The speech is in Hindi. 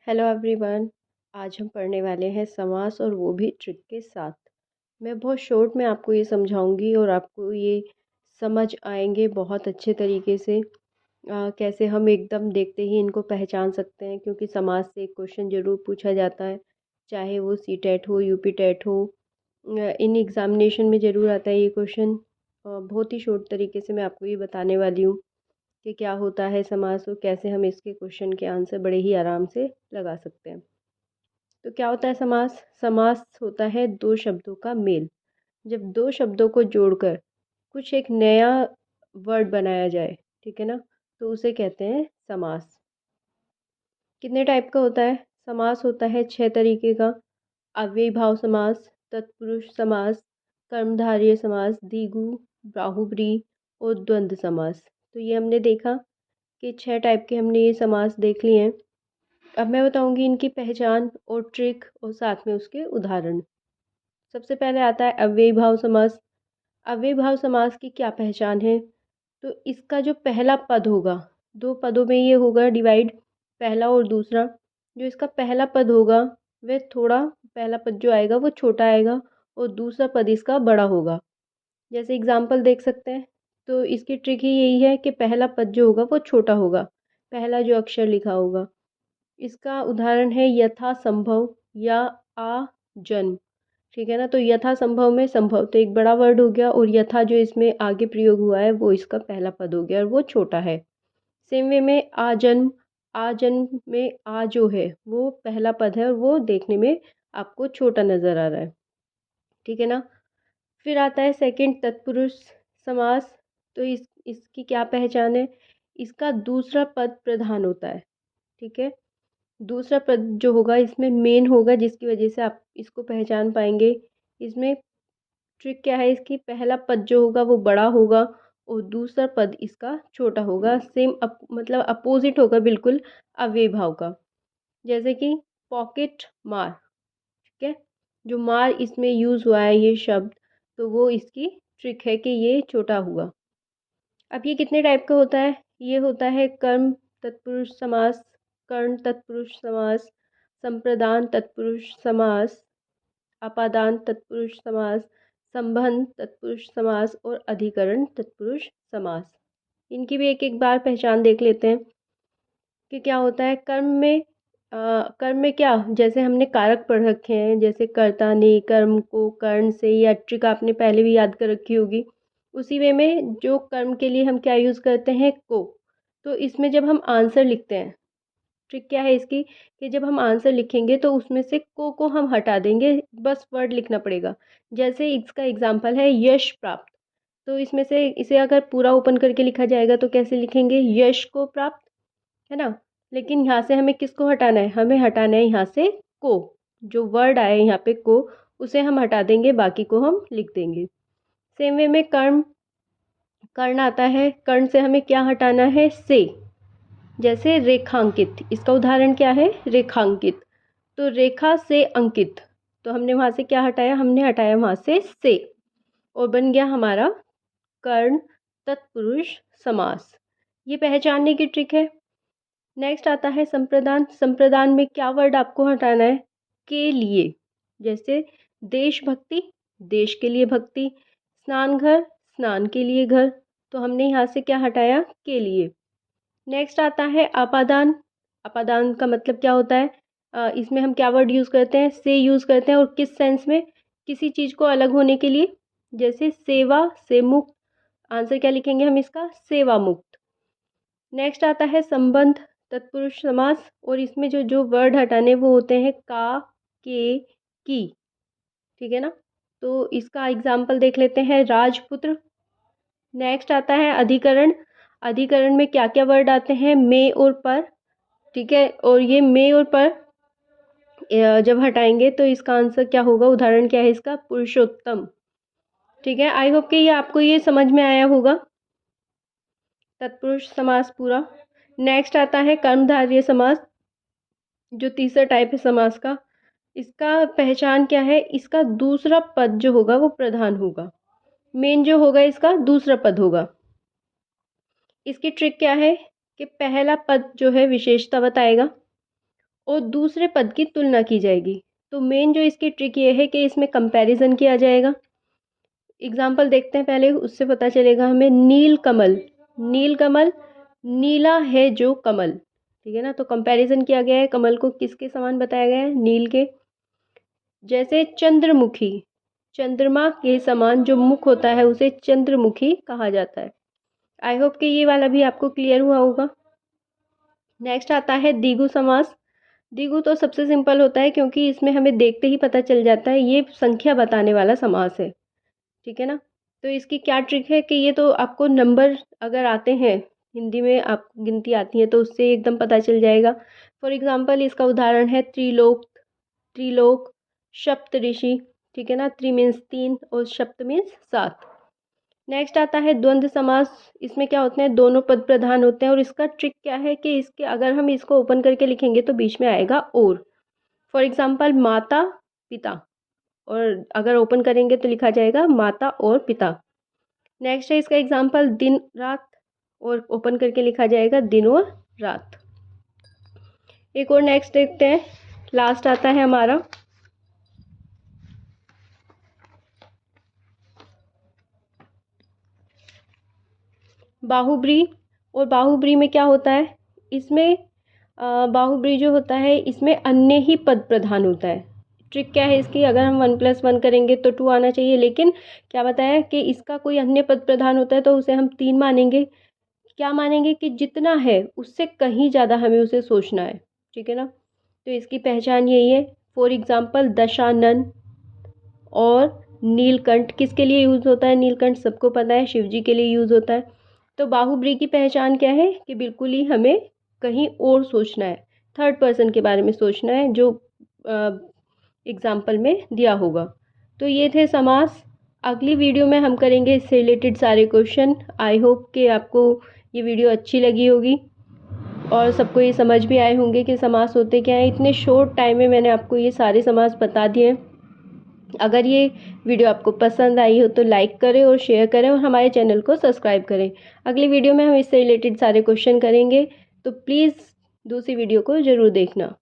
Hello everyone. आज हम पढ़ने वाले हैं समास और वो भी ट्रिक के साथ। मैं बहुत शॉर्ट में आपको ये समझाऊंगी और आपको ये समझ आएंगे बहुत अच्छे तरीके से। कैसे हम एकदम देखते ही इनको पहचान सकते हैं, क्योंकि समास से एक क्वेश्चन ज़रूर पूछा जाता है, चाहे वो सी टेट हो यूपी टेट हो। इन एग्ज़ामिनेशन में ज़रूर आता है ये क्वेश्चन। बहुत ही शॉर्ट तरीके से मैं आपको ये बताने वाली हूँ कि क्या होता है समास और कैसे हम इसके क्वेश्चन के आंसर बड़े ही आराम से लगा सकते हैं। तो क्या होता है समास? समास होता है दो शब्दों का मेल। जब दो शब्दों को जोड़कर कुछ एक नया वर्ड बनाया जाए, ठीक है ना, तो उसे कहते हैं समास। कितने टाइप का होता है समास? होता है 6 तरीके का। अव्ययीभाव समास, तत्पुरुष समास, कर्मधारय समास, द्विगु, बाहुव्रीहि और द्वंद्व समास। तो ये हमने देखा कि 6 टाइप के हमने ये समास देख लिए हैं। अब मैं बताऊंगी इनकी पहचान और ट्रिक और साथ में उसके उदाहरण। सबसे पहले आता है अव्ययी भाव समास। अव्ययी भाव समास की क्या पहचान है? तो इसका जो पहला पद होगा, दो पदों में ये होगा डिवाइड, पहला और दूसरा। जो इसका पहला पद होगा वह थोड़ा, पहला पद जो आएगा वो छोटा आएगा और दूसरा पद इसका बड़ा होगा। जैसे एग्जाम्पल देख सकते हैं। तो इसकी ट्रिक ही यही है कि पहला पद जो होगा वो छोटा होगा, पहला जो अक्षर लिखा होगा। इसका उदाहरण है यथा संभव या आ जन्म। ठीक है ना, तो यथा संभव में संभव तो एक बड़ा वर्ड हो गया, और यथा जो इसमें आगे प्रयोग हुआ है वो इसका पहला पद हो गया और वो छोटा है। सेम वे में आजन्म, आजन्म में आ जो है वो पहला पद है और वो देखने में आपको छोटा नजर आ रहा है। ठीक है ना। फिर आता है सेकंड तत्पुरुष समास। तो इसकी क्या पहचान है? इसका दूसरा पद प्रधान होता है। ठीक है। दूसरा पद जो होगा इसमें मेन होगा, जिसकी वजह से आप इसको पहचान पाएंगे। इसमें ट्रिक क्या है इसकी? पहला पद जो होगा वो बड़ा होगा और दूसरा पद इसका छोटा होगा। सेम मतलब अपोजिट होगा बिल्कुल अव्यय भाव का। जैसे कि पॉकेट मार। ठीक है। जो मार इसमें यूज हुआ है ये शब्द, तो वो इसकी ट्रिक है कि ये छोटा हुआ। अब ये कितने टाइप का होता है? ये होता है कर्म तत्पुरुष समास, कर्ण तत्पुरुष समास, संप्रदान तत्पुरुष समास, अपादान तत्पुरुष समास, संबंध तत्पुरुष समास और अधिकरण तत्पुरुष समास। इनकी भी एक एक बार पहचान देख लेते हैं कि क्या होता है कर्म में। कर्म में क्या, जैसे हमने कारक पढ़ रखे हैं, जैसे कर्ता ने कर्म को कर्ण से, या ट्रिक आपने पहले भी याद कर रखी होगी। उसी वे में जो कर्म के लिए हम क्या यूज़ करते हैं? को। तो इसमें जब हम आंसर लिखते हैं, ट्रिक क्या है इसकी कि जब हम आंसर लिखेंगे तो उसमें से को हम हटा देंगे, बस वर्ड लिखना पड़ेगा। जैसे इसका एग्जाम्पल है यश प्राप्त। तो इसमें से इसे अगर पूरा ओपन करके लिखा जाएगा तो कैसे लिखेंगे? यश को प्राप्त, है ना। लेकिन यहाँ से हमें किसको हटाना है? हमें हटाना है यहाँ से को। जो वर्ड आए यहाँ पे को, उसे हम हटा देंगे, बाकी को हम लिख देंगे। सेम वे में कर्म, कर्ण आता है, कर्ण से हमें क्या हटाना है? से। जैसे रेखांकित, इसका उदाहरण क्या है? रेखांकित। तो रेखा से अंकित, तो हमने वहां से क्या हटाया? हमने हटाया वहां से, और बन गया हमारा कर्ण तत्पुरुष समास। ये पहचानने की ट्रिक है। नेक्स्ट आता है संप्रदान। संप्रदान में क्या वर्ड आपको हटाना है? के लिए। जैसे देशभक्ति, देश के लिए भक्ति। स्नान घर, स्नान के लिए घर। तो हमने यहाँ से क्या हटाया? के लिए। नेक्स्ट आता है अपादान। अपादान का मतलब क्या होता है? इसमें हम क्या वर्ड यूज़ करते हैं? से यूज़ करते हैं, और किस सेंस में? किसी चीज़ को अलग होने के लिए। जैसे सेवा से मुक्त, आंसर क्या लिखेंगे हम इसका? सेवा मुक्त। नेक्स्ट आता है संबंध तत्पुरुष समास, और इसमें जो जो वर्ड हटाने वो होते हैं का, के, की। ठीक है ना। तो इसका एग्जाम्पल देख लेते हैं, राजपुत्र। नेक्स्ट आता है अधिकरण। अधिकरण में क्या क्या वर्ड आते हैं? में और पर। ठीक है, और ये में और पर जब हटाएंगे तो इसका आंसर क्या होगा? उदाहरण क्या है इसका? पुरुषोत्तम। ठीक है, आई होप कि ये आपको ये समझ में आया होगा, तत्पुरुष समास पूरा। नेक्स्ट आता है कर्मधारय समास, जो तीसरा टाइप है समास का। इसका पहचान क्या है? इसका दूसरा पद जो होगा वो प्रधान होगा। मेन जो होगा इसका दूसरा पद होगा। इसकी ट्रिक क्या है कि पहला पद जो है विशेषता बताएगा, और दूसरे पद की तुलना की जाएगी। तो मेन जो इसकी ट्रिक ये है कि इसमें कंपैरिजन किया जाएगा। एग्जाम्पल देखते हैं पहले, उससे पता चलेगा हमें। नील कमल, नील कमल, नीला है जो कमल, ठीक है ना। तो कंपैरिजन किया गया है, कमल को किसके समान बताया गया है, नील के। जैसे चंद्रमुखी, चंद्रमा के समान जो मुख होता है उसे चंद्रमुखी कहा जाता है। आई होप कि ये वाला भी आपको क्लियर हुआ होगा। नेक्स्ट आता है द्विगु समास। द्विगु तो सबसे सिंपल होता है क्योंकि इसमें हमें देखते ही पता चल जाता है, ये संख्या बताने वाला समास है, ठीक है ना। तो इसकी क्या ट्रिक है कि ये तो आपको नंबर अगर आते हैं, हिंदी में आप गिनती आती है तो उससे एकदम पता चल जाएगा। फॉर एग्जाम्पल इसका उदाहरण है त्रिलोक, त्रिलोक, सप्तऋषि, ठीक है ना। त्रि मीन्स 3 और सप्त मीन्स 7। नेक्स्ट आता है द्वंद्व समास। इसमें क्या होते हैं, दोनों पद प्रधान होते हैं और इसका ट्रिक क्या है कि इसके अगर हम इसको ओपन करके लिखेंगे तो बीच में आएगा और। फॉर एग्जाम्पल माता पिता, और अगर ओपन करेंगे तो लिखा जाएगा माता और पिता। नेक्स्ट है इसका एग्जाम्पल दिन रात, और ओपन करके लिखा जाएगा दिन और रात। एक और नेक्स्ट देखते हैं, लास्ट आता है हमारा बाहुब्री। और बाहुब्री में क्या होता है, इसमें बाहुब्री जो होता है इसमें अन्य ही पद प्रधान होता है। ट्रिक क्या है इसकी, अगर हम 1+1 करेंगे तो 2 आना चाहिए, लेकिन क्या बताया कि इसका कोई अन्य पद प्रधान होता है तो उसे हम 3 मानेंगे। क्या मानेंगे कि जितना है उससे कहीं ज़्यादा हमें उसे सोचना है, ठीक है ना। तो इसकी पहचान यही है। फॉर एग्जाम्पल दशानन और नीलकंठ, किसके लिए यूज़ होता है, नीलकंठ सबको पता है शिव जी के लिए यूज़ होता है। तो बाहुब्री की पहचान क्या है कि बिल्कुल ही हमें कहीं और सोचना है, थर्ड पर्सन के बारे में सोचना है जो एग्जाम्पल में दिया होगा। तो ये थे समास। अगली वीडियो में हम करेंगे इससे रिलेटेड सारे क्वेश्चन। आई होप कि आपको ये वीडियो अच्छी लगी होगी और सबको ये समझ भी आए होंगे कि समास होते क्या हैं। इतने शॉर्ट टाइम में मैंने आपको ये सारे समास बता दिए हैं। अगर ये वीडियो आपको पसंद आई हो तो लाइक करें और शेयर करें और हमारे चैनल को सब्सक्राइब करें। अगली वीडियो में हम इससे रिलेटेड सारे क्वेश्चन करेंगे, तो प्लीज़ दूसरी वीडियो को ज़रूर देखना।